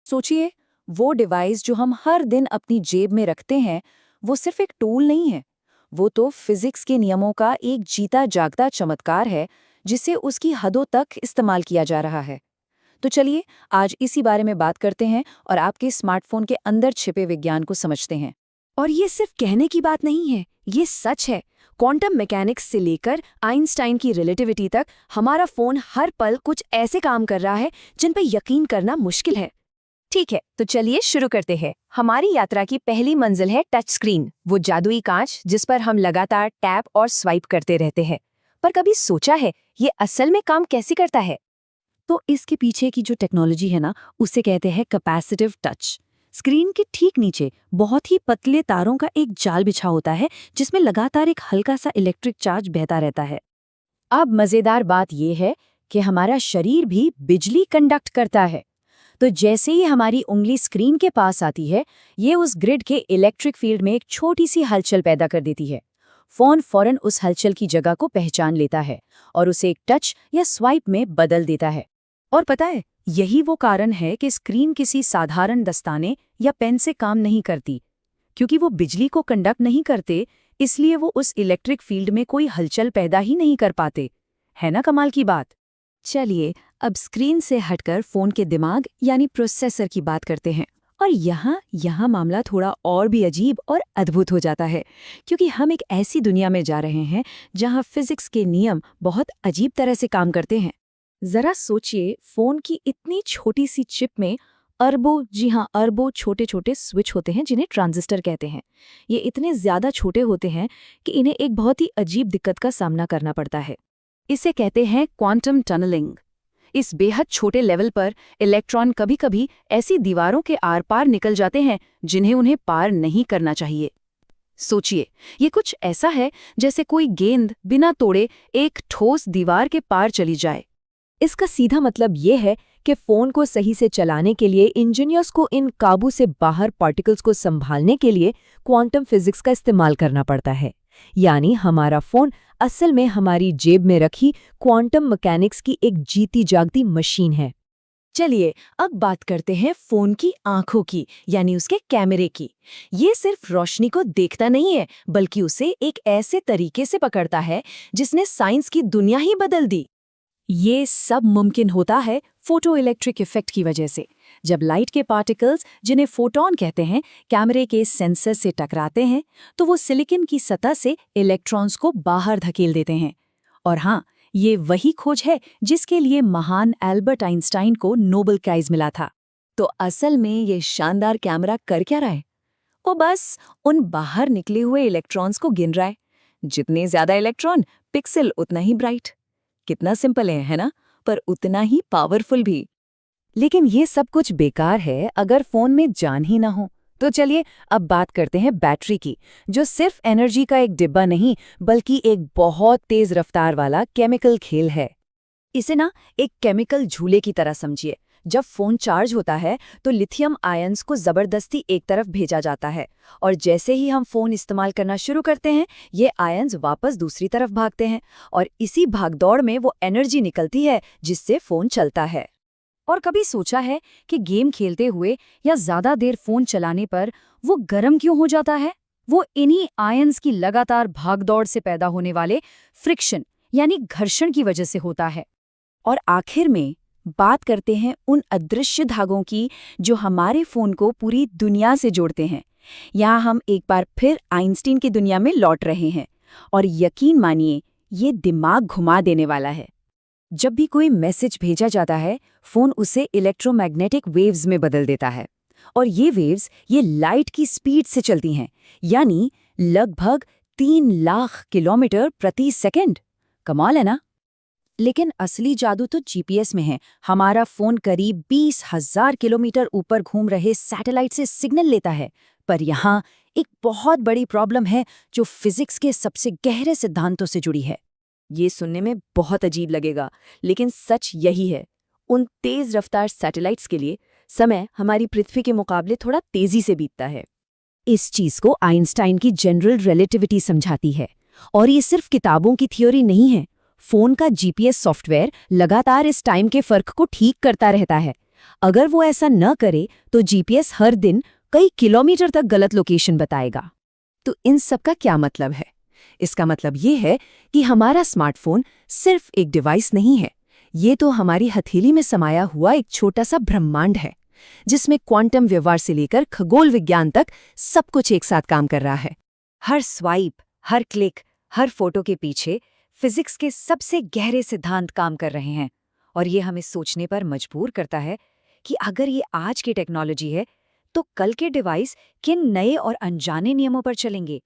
सोचिए, वो डिवाइस जो हम हर दिन अपनी जेब में रखते हैं, वो सिर्फ एक टूल नहीं है। वो तो फिजिक्स के नियमों का एक जीता जागता चमत्कार है, जिसे उसकी हदों तक इस्तेमाल किया जा रहा है। तो चलिए, आज इसी बारे में बात करते हैं और आपके स्मार्टफोन के अंदर छिपे विज्ञान को समझते हैं। और ये सिर्फ कहने की बात नहीं है, ये सच है। क्वांटम मैकेनिक्स से लेकर आइंस्टाइन की रिलेटिविटी तक हमारा फोन हर पल कुछ ऐसे काम कर रहा है जिन पर यकीन करना मुश्किल है। ठीक है, तो चलिए शुरू करते हैं। हमारी यात्रा की पहली मंजिल है टच स्क्रीन, वो जादुई कांच जिस पर हम लगातार टैप और स्वाइप करते रहते हैं। पर कभी सोचा है, ये असल में काम कैसे करता है? तो इसके पीछे की जो टेक्नोलॉजी है ना, उसे कहते हैं कैपेसिटिव टच। स्क्रीन के ठीक नीचे बहुत ही पतले तारों का एक जाल बिछा होता है, जिसमें लगातार एक हल्का सा इलेक्ट्रिक चार्ज बहता रहता है। अब मजेदार बात यह है कि हमारा शरीर भी बिजली कंडक्ट करता है। तो जैसे ही हमारी उंगली स्क्रीन के पास आती है, ये उस ग्रिड के इलेक्ट्रिक फील्ड में एक छोटी सी हलचल पैदा कर देती है। फोन फौरन उस हलचल की जगह को पहचान लेता है और उसे एक टच या स्वाइप में बदल देता है। और पता है, यही वो कारण है कि स्क्रीन किसी साधारण दस्ताने या पेन से काम नहीं करती। क्योंकि वो बिजली को कंडक्ट नहीं करते, इसलिए वो उस इलेक्ट्रिक फील्ड में कोई हलचल पैदा ही नहीं कर पाते। है ना कमाल की बात। चलिए, अब स्क्रीन से हटकर फोन के दिमाग यानी प्रोसेसर की बात करते हैं। और यहाँ मामला थोड़ा और भी अजीब और अद्भुत हो जाता है, क्योंकि हम एक ऐसी दुनिया में जा रहे हैं जहाँ फिजिक्स के नियम बहुत अजीब तरह से काम करते हैं। जरा सोचिए, फोन की इतनी छोटी सी चिप में अरबों, जी हाँ अरबों छोटे छोटे स्विच होते हैं जिन्हें ट्रांजिस्टर कहते हैं। ये इतने ज्यादा छोटे होते हैं कि इन्हें एक बहुत ही अजीब दिक्कत का सामना करना पड़ता है। इसे कहते हैं क्वांटम टनलिंग। इस बेहद छोटे लेवल पर इलेक्ट्रॉन कभी-कभी ऐसी दीवारों के आर पार निकल जाते हैं जिन्हें उन्हें पार नहीं करना चाहिए। सोचिए, ये कुछ ऐसा है जैसे कोई गेंद बिना तोड़े एक ठोस दीवार के पार चली जाए। इसका सीधा मतलब ये है कि फोन को सही से चलाने के लिए इंजीनियर्स को इन काबू से बाहर पार्टिकल्स को संभालने के लिए क्वांटम फिजिक्स का इस्तेमाल करना पड़ता है। यानी हमारा फोन असल में हमारी जेब में रखी क्वांटम मैकेनिक्स की एक जीती जागती मशीन है। चलिए, अब बात करते हैं फोन की आंखों की, यानी उसके कैमरे की। ये सिर्फ रोशनी को देखता नहीं है, बल्कि उसे एक ऐसे तरीके से पकड़ता है जिसने साइंस की दुनिया ही बदल दी। ये सब मुमकिन होता है फोटो इलेक्ट्रिक इफेक्ट की वजह से। जब लाइट के पार्टिकल्स, जिन्हें फोटॉन कहते हैं, कैमरे के सेंसर से टकराते हैं, तो वो सिलिकॉन की सतह से इलेक्ट्रॉन्स को बाहर धकेल देते हैं। और हाँ, ये वही खोज है जिसके लिए महान एल्बर्ट आइंस्टाइन को नोबेल प्राइज मिला था। तो असल में ये शानदार कैमरा कर क्या रहा है? वो बस उन बाहर निकले हुए इलेक्ट्रॉन्स को गिन रहा है। जितने ज्यादा इलेक्ट्रॉन, पिक्सल उतना ही ब्राइट। कितना सिंपल है ना? पर उतना ही पावरफुल भी। लेकिन ये सब कुछ बेकार है अगर फोन में जान ही ना हो। तो चलिए, अब बात करते हैं बैटरी की, जो सिर्फ एनर्जी का एक डिब्बा नहीं, बल्कि एक बहुत तेज रफ्तार वाला केमिकल खेल है। इसे ना एक केमिकल झूले की तरह समझिए। जब फोन चार्ज होता है तो लिथियम आयंस को जबरदस्ती एक तरफ भेजा जाता है, और जैसे ही हम फोन इस्तेमाल करना शुरू करते हैं, ये आयंस वापस दूसरी तरफ भागते हैं, और इसी भागदौड़ में वो एनर्जी निकलती है जिससे फोन चलता है। और कभी सोचा है कि गेम खेलते हुए या ज्यादा देर फोन चलाने पर वो गर्म क्यों हो जाता है? वो इन्हीं आयंस की लगातार भागदौड़ से पैदा होने वाले फ्रिक्शन यानी घर्षण की वजह से होता है। और आखिर में बात करते हैं उन अदृश्य धागों की जो हमारे फोन को पूरी दुनिया से जोड़ते हैं। यहाँ हम एक बार फिर आइंस्टीन की दुनिया में लौट रहे हैं, और यकीन मानिए, ये दिमाग घुमा देने वाला है। जब भी कोई मैसेज भेजा जाता है, फोन उसे इलेक्ट्रोमैग्नेटिक वेव्स में बदल देता है, और ये वेव्स ये लाइट की स्पीड से चलती हैं, यानी लगभग 3 लाख किलोमीटर प्रति सेकंड। कमाल है ना? लेकिन असली जादू तो जीपीएस में है। हमारा फोन करीब 20,000 किलोमीटर ऊपर घूम रहे सैटेलाइट से सिग्नल लेता है। पर यहाँ एक बहुत बड़ी प्रॉब्लम है जो फिजिक्स के सबसे गहरे सिद्धांतों से जुड़ी है। ये सुनने में बहुत अजीब लगेगा, लेकिन सच यही है। उन तेज रफ्तार सैटेलाइट्स के लिए समय हमारी पृथ्वी के मुकाबले थोड़ा तेजी से बीतता है। इस चीज को आइंस्टाइन की जनरल रिलेटिविटी समझाती है। और ये सिर्फ किताबों की थ्योरी नहीं है। फोन का जीपीएस सॉफ्टवेयर लगातार इस टाइम के फर्क को ठीक करता रहता है। अगर वो ऐसा न करे तो जीपीएस हर दिन कई किलोमीटर तक गलत लोकेशन बताएगा। तो इन सब का क्या मतलब है? इसका मतलब ये है कि हमारा स्मार्टफोन सिर्फ एक डिवाइस नहीं है, ये तो हमारी हथेली में समाया हुआ एक छोटा सा ब्रह्मांड है, जिसमें क्वांटम व्यवहार से लेकर खगोल विज्ञान तक सब कुछ एक साथ काम कर रहा है। हर स्वाइप, हर क्लिक, हर फोटो के पीछे फिजिक्स के सबसे गहरे सिद्धांत काम कर रहे हैं, और ये हमें सोचने पर मजबूर करता है कि अगर ये आज की टेक्नोलॉजी है तो कल के डिवाइस किन नए और अनजाने नियमों पर चलेंगे।